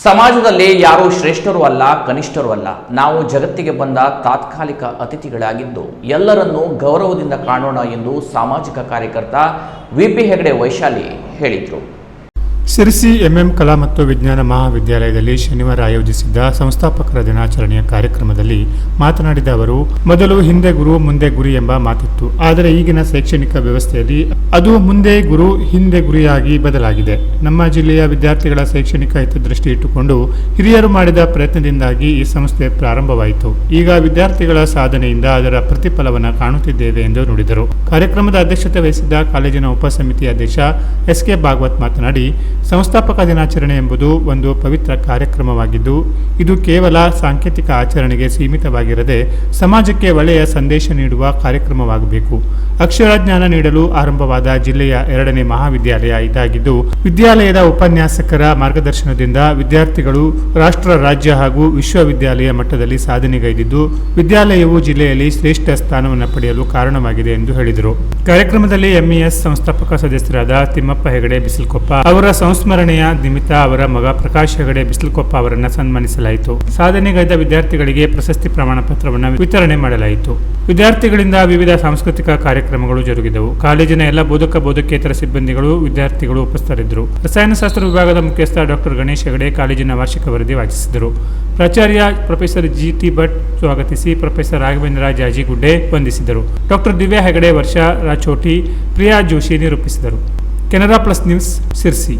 ಸಮಾಜದಲ್ಲಿ ಯಾರೂ ಶ್ರೇಷ್ಠರು ಅಲ್ಲ, ಕನಿಷ್ಠರು ಅಲ್ಲ. ನಾವು ಜಗತ್ತಿಗೆ ಬಂದ ತಾತ್ಕಾಲಿಕ ಅತಿಥಿಗಳಾಗಿದ್ದು ಎಲ್ಲರನ್ನೂ ಗೌರವದಿಂದ ಕಾಣೋಣ ಎಂದು ಸಾಮಾಜಿಕ ಕಾರ್ಯಕರ್ತ ವಿಪಿ ಹೆಗಡೆ ವೈಶಾಲಿ ಹೇಳಿದರು. ಶಿರಸಿ ಎಂಎಂ ಕಲಾ ಮತ್ತು ವಿಜ್ಞಾನ ಮಹಾವಿದ್ಯಾಲಯದಲ್ಲಿ ಶನಿವಾರ ಆಯೋಜಿಸಿದ್ದ ಸಂಸ್ಥಾಪಕರ ದಿನಾಚರಣೆಯ ಕಾರ್ಯಕ್ರಮದಲ್ಲಿ ಮಾತನಾಡಿದ ಅವರು, ಮೊದಲು ಹಿಂದೆ ಗುರು ಮುಂದೆ ಗುರಿ ಎಂಬ ಮಾತಿತ್ತು. ಆದರೆ ಈಗಿನ ಶೈಕ್ಷಣಿಕ ವ್ಯವಸ್ಥೆಯಲ್ಲಿ ಅದು ಮುಂದೆ ಗುರು ಹಿಂದೆ ಗುರಿಯಾಗಿ ಬದಲಾಗಿದೆ. ನಮ್ಮ ಜಿಲ್ಲೆಯ ವಿದ್ಯಾರ್ಥಿಗಳ ಶೈಕ್ಷಣಿಕ ಹಿತದೃಷ್ಟಿ ಇಟ್ಟುಕೊಂಡು ಹಿರಿಯರು ಮಾಡಿದ ಪ್ರಯತ್ನದಿಂದಾಗಿ ಈ ಸಂಸ್ಥೆ ಪ್ರಾರಂಭವಾಯಿತು. ಈಗ ವಿದ್ಯಾರ್ಥಿಗಳ ಸಾಧನೆಯಿಂದ ಅದರ ಪ್ರತಿಫಲವನ್ನು ಕಾಣುತ್ತಿದ್ದೇವೆ ಎಂದು ನುಡಿದರು. ಕಾರ್ಯಕ್ರಮದ ಅಧ್ಯಕ್ಷತೆ ವಹಿಸಿದ್ದ ಕಾಲೇಜಿನ ಉಪಸಮಿತಿ ಅಧ್ಯಕ್ಷ ಎಸ್.ಕೆ. ಭಾಗವತ್ ಮಾತನಾಡಿ, ಸಂಸ್ಥಾಪಕ ದಿನಾಚರಣೆ ಎಂಬುದು ಒಂದು ಪವಿತ್ರ ಕಾರ್ಯಕ್ರಮವಾಗಿದ್ದು ಇದು ಕೇವಲ ಸಾಂಕೇತಿಕ ಆಚರಣೆಗೆ ಸೀಮಿತವಾಗಿರದೆ ಸಮಾಜಕ್ಕೆ ಒಳ್ಳೆಯ ಸಂದೇಶ ನೀಡುವ ಕಾರ್ಯಕ್ರಮವಾಗಬೇಕು. ಅಕ್ಷರಜ್ಞಾನ ನೀಡಲು ಆರಂಭವಾದ ಜಿಲ್ಲೆಯ 2ನೇ ಮಹಾವಿದ್ಯಾಲಯ ಇದಾಗಿದ್ದು ವಿದ್ಯಾಲಯದ ಉಪನ್ಯಾಸಕರ ಮಾರ್ಗದರ್ಶನದಿಂದ ವಿದ್ಯಾರ್ಥಿಗಳು ರಾಷ್ಟ್ರ, ರಾಜ್ಯ ಹಾಗೂ ವಿಶ್ವವಿದ್ಯಾಲಯ ಮಟ್ಟದಲ್ಲಿ ಸಾಧನೆಗೈದಿದ್ದು ವಿದ್ಯಾಲಯವು ಜಿಲ್ಲೆಯಲ್ಲಿ ಶ್ರೇಷ್ಠ ಸ್ಥಾನವನ್ನು ಪಡೆಯಲು ಕಾರಣವಾಗಿದೆ ಎಂದು ಹೇಳಿದರು. ಕಾರ್ಯಕ್ರಮದಲ್ಲಿ ಎಂಇಎಸ್ ಸಂಸ್ಥಾಪಕ ಸದಸ್ಯರಾದ ತಿಮ್ಮಪ್ಪ ಹೆಗಡೆ ಬಿಸಿಲಕೊಪ್ಪ ಅವರ ಸಂಸ್ಮರಣೆಯ ನಿಮಿತ್ತ ಅವರ ಮಗ ಪ್ರಕಾಶ್ ಹೆಗಡೆ ಬಿಸಿಲಕೊಪ್ಪ ಅವರನ್ನು ಸನ್ಮಾನಿಸಲಾಯಿತು. ಸಾಧನೆಗೈದ ವಿದ್ಯಾರ್ಥಿಗಳಿಗೆ ಪ್ರಶಸ್ತಿ ಪ್ರಮಾಣ ಪತ್ರವನ್ನು ವಿತರಣೆ ಮಾಡಲಾಯಿತು. ವಿದ್ಯಾರ್ಥಿಗಳಿಂದ ವಿವಿಧ ಸಾಂಸ್ಕೃತಿಕ ಕಾರ್ಯಕ್ರಮಗಳು ಜರುಗಿದವು. ಕಾಲೇಜಿನ ಎಲ್ಲ ಬೋಧಕೇತರ ಸಿಬ್ಬಂದಿಗಳು, ವಿದ್ಯಾರ್ಥಿಗಳು ಉಪಸ್ಥಿತರಿದ್ದರು. ರಸಾಯನಶಾಸ್ತ್ರ ವಿಭಾಗದ ಮುಖ್ಯಸ್ಥ ಡಾಕ್ಟರ್ ಗಣೇಶ್ ಹೆಗಡೆ ಕಾಲೇಜಿನ ವಾರ್ಷಿಕ ವರದಿ ವಾಚಿಸಿದರು. ಪ್ರಾಚಾರ್ಯ ಪ್ರೊಫೆಸರ್ ಜಿ.ಟಿ. ಭಟ್ ಸ್ವಾಗತಿಸಿ ಪ್ರೊಫೆಸರ್ ರಾಘವೇಂದ್ರ ಜಾಜಿಗುಡ್ಡೆ ವಂದಿಸಿದರು. ಡಾಕ್ಟರ್ ದಿವ್ಯಾ ಹೆಗಡೆ, ವರ್ಷಾ ರಾಚೋಟಿ, ಪ್ರಿಯಾ ಜೋಶಿ ನಿರೂಪಿಸಿದರು. Canara plus news, Sirsi.